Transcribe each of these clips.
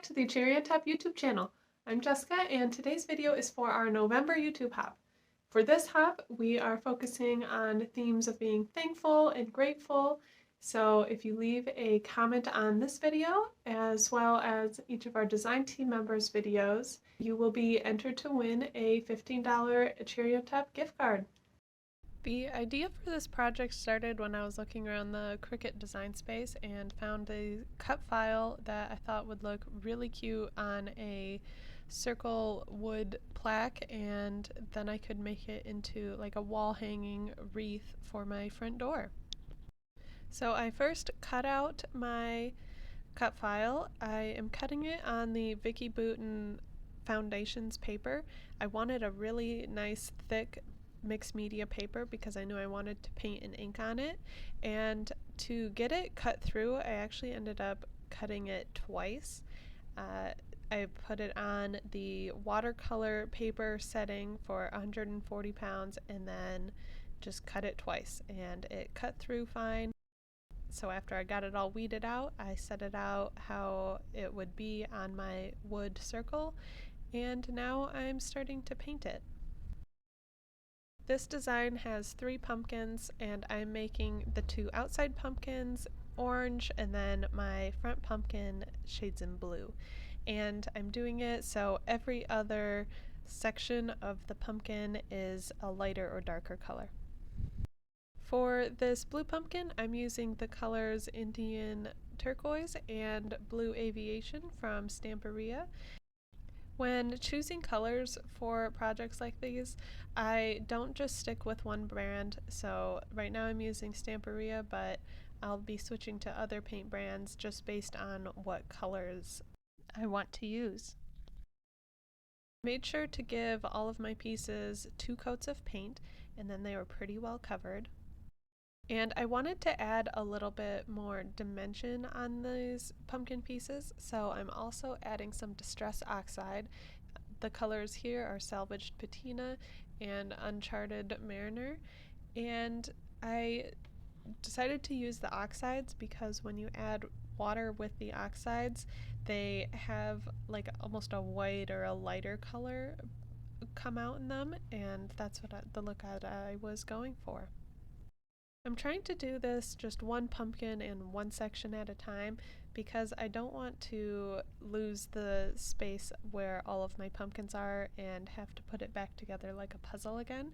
to the Cherry on Top YouTube channel. I'm Jessica and today's video is for our November YouTube hop. For this hop, we are focusing on themes of being thankful and grateful. So if you leave a comment on this video, as well as each of our design team members' videos, you will be entered to win a $15 Cherry on Top gift card. The idea for this project started when I was looking around the Cricut design space and found a cut file that I thought would look really cute on a circle wood plaque, and then I could make it into like a wall hanging wreath for my front door. So I first cut out my cut file. I am cutting it on the Vicky Boutin Foundations paper. I wanted a really nice thick mixed media paper because I knew I wanted to paint and ink on it, and to get it cut through I actually ended up cutting it twice. I put it on the watercolor paper setting for 140 pounds and then just cut it twice, and it cut through fine. So after I got it all weeded out, I set it out how it would be on my wood circle, and now I'm starting to paint it. This design has 3 pumpkins, and I'm making the 2 outside pumpkins orange and then my front pumpkin shades in blue. And I'm doing it so every other section of the pumpkin is a lighter or darker color. For this blue pumpkin, I'm using the colors Indian Turquoise and Blue Aviation from Stamperia. When choosing colors for projects like these, I don't just stick with one brand. So right now I'm using Stamperia, but I'll be switching to other paint brands just based on what colors I want to use. I made sure to give all of my pieces 2 coats of paint, and then they were pretty well covered. And I wanted to add a little bit more dimension on these pumpkin pieces, so I'm also adding some Distress Oxide. The colors here are Salvaged Patina and Uncharted Mariner, and I decided to use the oxides because when you add water with the oxides, they have like almost a white or a lighter color come out in them, and that's what the look that I was going for. I'm trying to do this just one pumpkin in one section at a time because I don't want to lose the space where all of my pumpkins are and have to put it back together like a puzzle again.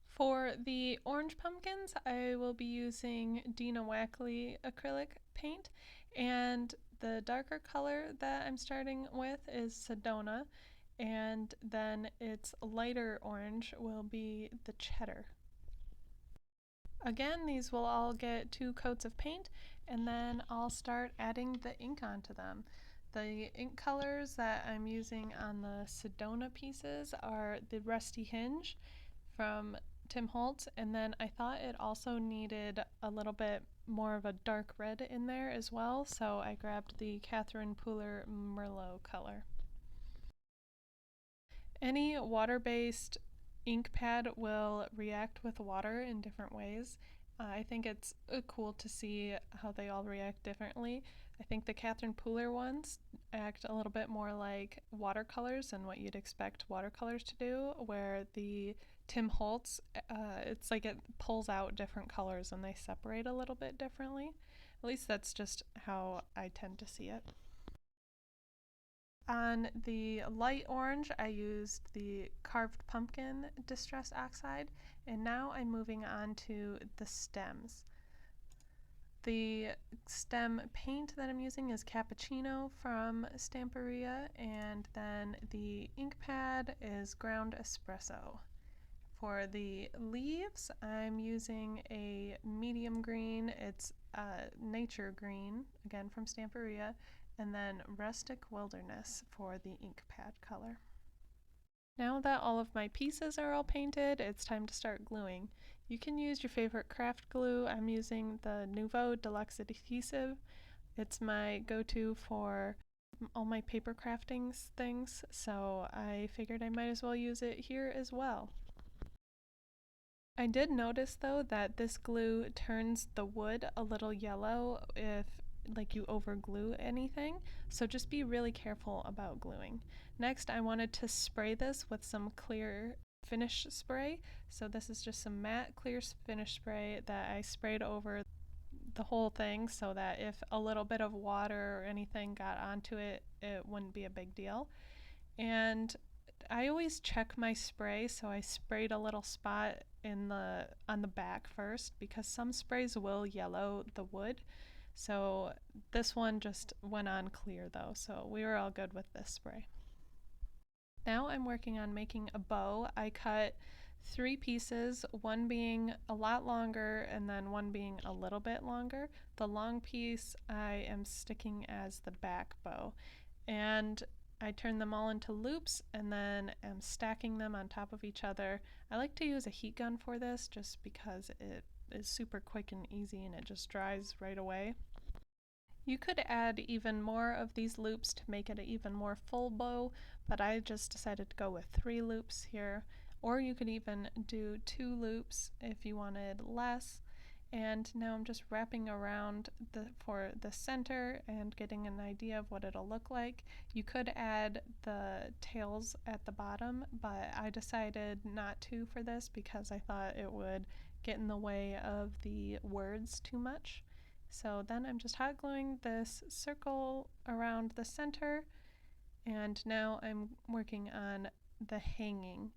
For the orange pumpkins, I will be using Dina Wackley acrylic paint, and the darker color that I'm starting with is Sedona, and then its lighter orange will be the Cheddar. Again, these will all get 2 coats of paint, and then I'll start adding the ink onto them. The ink colors that I'm using on the Sedona pieces are the Rusty Hinge from Tim Holtz, and then I thought it also needed a little bit more of a dark red in there as well, so I grabbed the Catherine Pooler Merlot color. Any water-based ink pad will react with water in different ways. I think it's cool to see how they all react differently. I think the Catherine Pooler ones act a little bit more like watercolors and what you'd expect watercolors to do, where the Tim Holtz, it's like it pulls out different colors and they separate a little bit differently. At least that's just how I tend to see it. On the light orange, I used the Carved Pumpkin Distress Oxide, and now I'm moving on to the stems. The stem paint that I'm using is Cappuccino from Stamperia, and then the ink pad is Ground Espresso. For the leaves, I'm using a medium green. It's Nature Green, again from Stamperia, and then Rustic Wilderness for the ink pad color. Now that all of my pieces are all painted, it's time to start gluing. You can use your favorite craft glue. I'm using the Nuvo Deluxe Adhesive. It's my go-to for all my paper crafting things, so I figured I might as well use it here as well. I did notice though that this glue turns the wood a little yellow if like you over glue anything, so just be really careful about gluing. Next, I wanted to spray this with some clear finish spray. So this is just some matte clear finish spray that I sprayed over the whole thing so that if a little bit of water or anything got onto it, it wouldn't be a big deal. And I always check my spray, so I sprayed a little spot on the back first because some sprays will yellow the wood. So this one just went on clear though, so we were all good with this spray. Now I'm working on making a bow. I cut 3 pieces, one being a lot longer and then one being a little bit longer. The long piece I am sticking as the back bow, and I turn them all into loops and then am stacking them on top of each other. I like to use a heat gun for this just because it is super quick and easy and it just dries right away. You could add even more of these loops to make it an even more full bow, but I just decided to go with 3 loops here. Or you could even do 2 loops if you wanted less. And now I'm just wrapping around for the center and getting an idea of what it'll look like. You could add the tails at the bottom, but I decided not to for this because I thought it would get in the way of the words too much. So then I'm just hot gluing this circle around the center, and now I'm working on the hanging.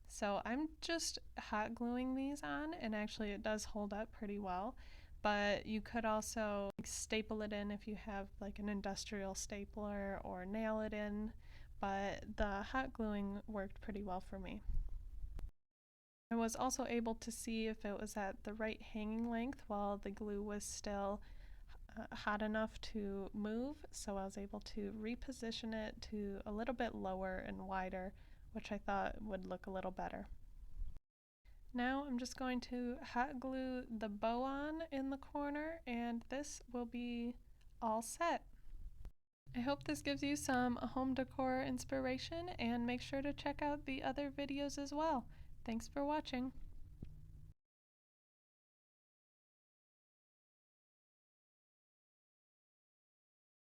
So I'm just hot gluing these on, and actually it does hold up pretty well, but you could also staple it in if you have like an industrial stapler, or nail it in, but the hot gluing worked pretty well for me. I was also able to see if it was at the right hanging length while the glue was still hot enough to move, so I was able to reposition it to a little bit lower and wider, which I thought would look a little better. Now I'm just going to hot glue the bow on in the corner, and this will be all set. I hope this gives you some home decor inspiration, and make sure to check out the other videos as well. Thanks for watching.